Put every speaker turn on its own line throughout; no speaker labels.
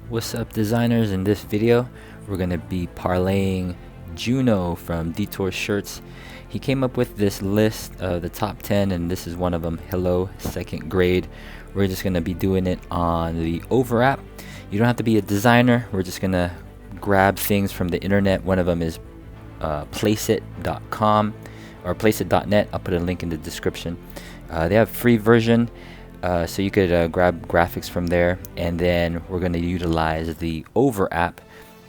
What's up, designers? In this video we're going to be parlaying Juno from Detour shirts. He came up with this list of the top 10 and this is one of them. Hello, second grade. We're just going to be doing it on the Over app. You don't have to be a designer. We're just going to grab things from the internet. One of them is placeit.com or placeit.net. I'll put a link in the description. They have a free version. So you could grab graphics from there, and then we're going to utilize the Over app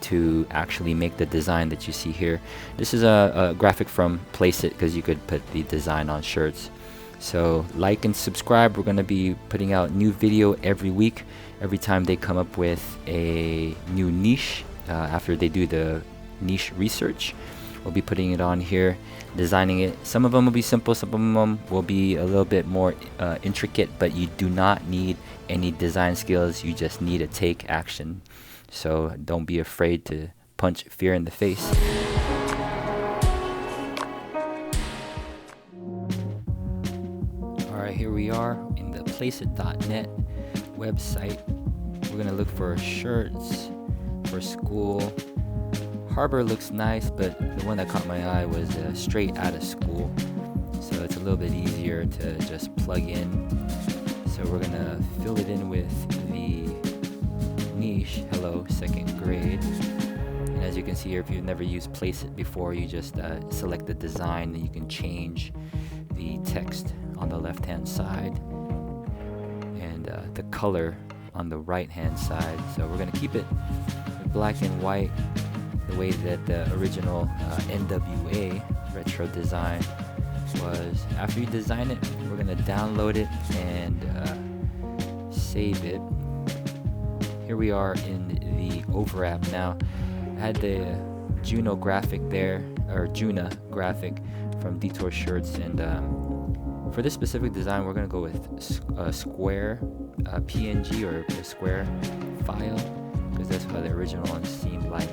to actually make the design that you see here. This is a graphic from Placeit because you could put the design on shirts. So like and subscribe. We're going to be putting out new video every week, every time they come up with a new niche. After they do the niche research, we'll be putting it on here, designing it. Some of them will be simple, some of them will be a little bit more intricate, but you do not need any design skills. You just need to take action. So don't be afraid to punch fear in the face. Alright, here we are in the placeit.net website. We're gonna look for shirts for school. Harbor looks nice, but the one that caught my eye was straight out of school, so it's a little bit easier to just plug in. So we're gonna fill it in with the niche, hello second grade. And as you can see here, if you've never used Placeit before, you just select the design and you can change the text on the left hand side and the color on the right hand side. So we're gonna keep it black and white, the way that the original NWA retro design was. After you design it, we're going to download it and save it. Here we are in the Over app now. I had the Juno graphic there, or Juna graphic from Detour shirts, and for this specific design we're going to go with a square PNG or a square file, because that's how the original one seemed like.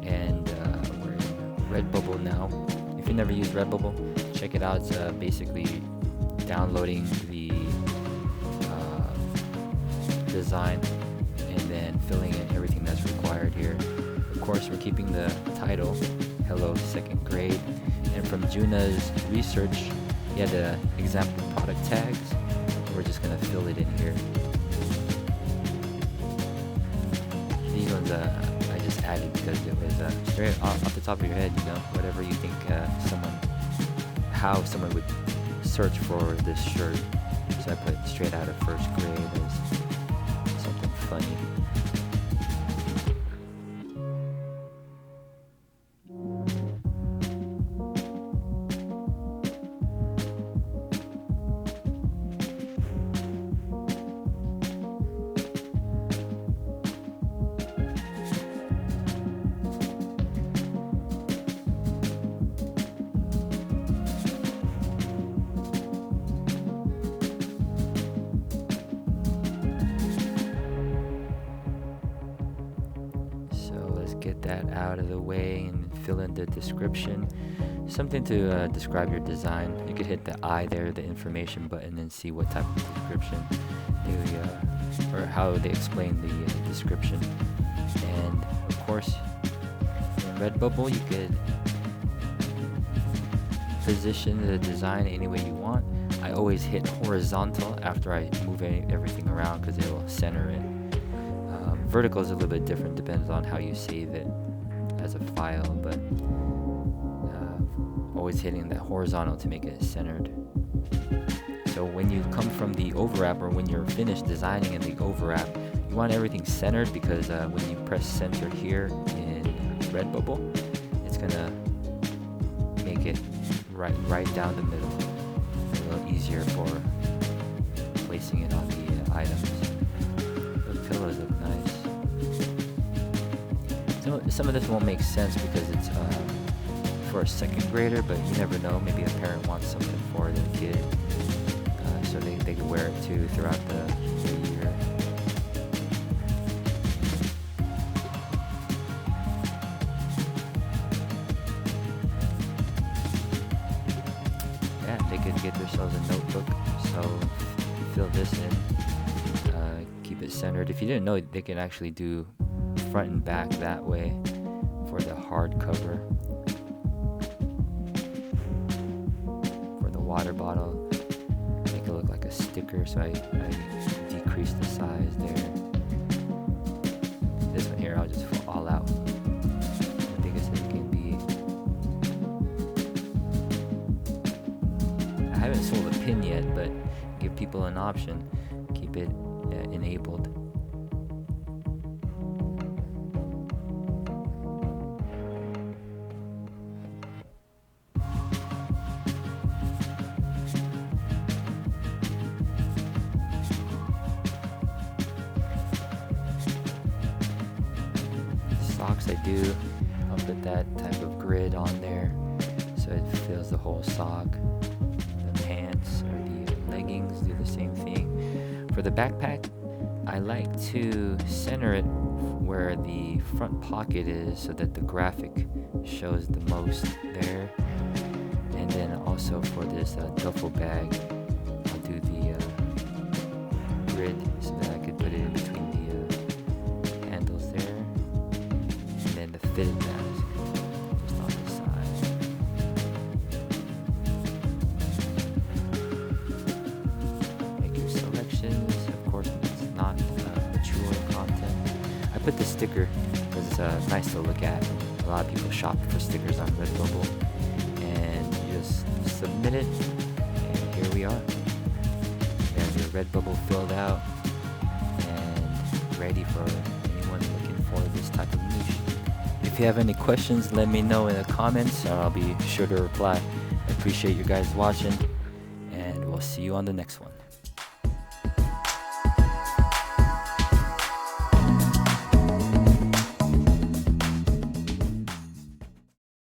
And we're in RedBubble now. If you never used RedBubble, check it out. It's basically downloading the design and then filling in everything that's required here. Of course, we're keeping the title, Hello Second Grade. And from Juna's research, he had the example product tags. We're just going to fill it in here. These ones I just added because it was straight off the top of your head, you know, whatever you think how someone would search for this shirt. So I put straight out of first grade as something funny. Get that out of the way and fill in the description, something to describe your design. You could hit the I there, the information button, and see what type of description or how they explain the description. And of course, in RedBubble you could position the design any way you want. I always hit horizontal after I move everything around because it will center it. Vertical is a little bit different, depends on how you save it as a file, but always hitting that horizontal to make it centered. So when you come from the Over app, or when you're finished designing in the Over app, you want everything centered, because when you press center here in RedBubble, it's gonna make it right down the middle, a little easier for placing it on the items. The pillows look nice. Some of this won't make sense because it's for a second grader, but you never know. Maybe a parent wants something for their kid, so they can wear it too throughout the year. Yeah, they could get themselves a notebook. So fill this in, keep it centered. If you didn't know, they can actually do front and back that way for the hard cover. For the water bottle, make it look like a sticker, so I decreased the size there. This one here, I'll just go all out. The biggest it can be. I haven't sold a pin yet, but give people an option. Keep it enabled. Socks I do, I'll put that type of grid on there so it fills the whole sock. The pants or the leggings do the same thing. For the backpack, I like to center it where the front pocket is so that the graphic shows the most there. And then also for this duffel bag, I'll do the grid so that I could put it in between the handles there. And then the fitted mask just on the side. Make your selections. Of course, it's not mature content. I put the sticker because it's nice to look at. A lot of people shop for stickers on RedBubble, and you just submit it, and here we are. You have your RedBubble filled out and ready for anyone looking for this type of niche. If you have any questions, let me know in the comments, and I'll be sure to reply. I appreciate you guys watching, and we'll see you on the next one.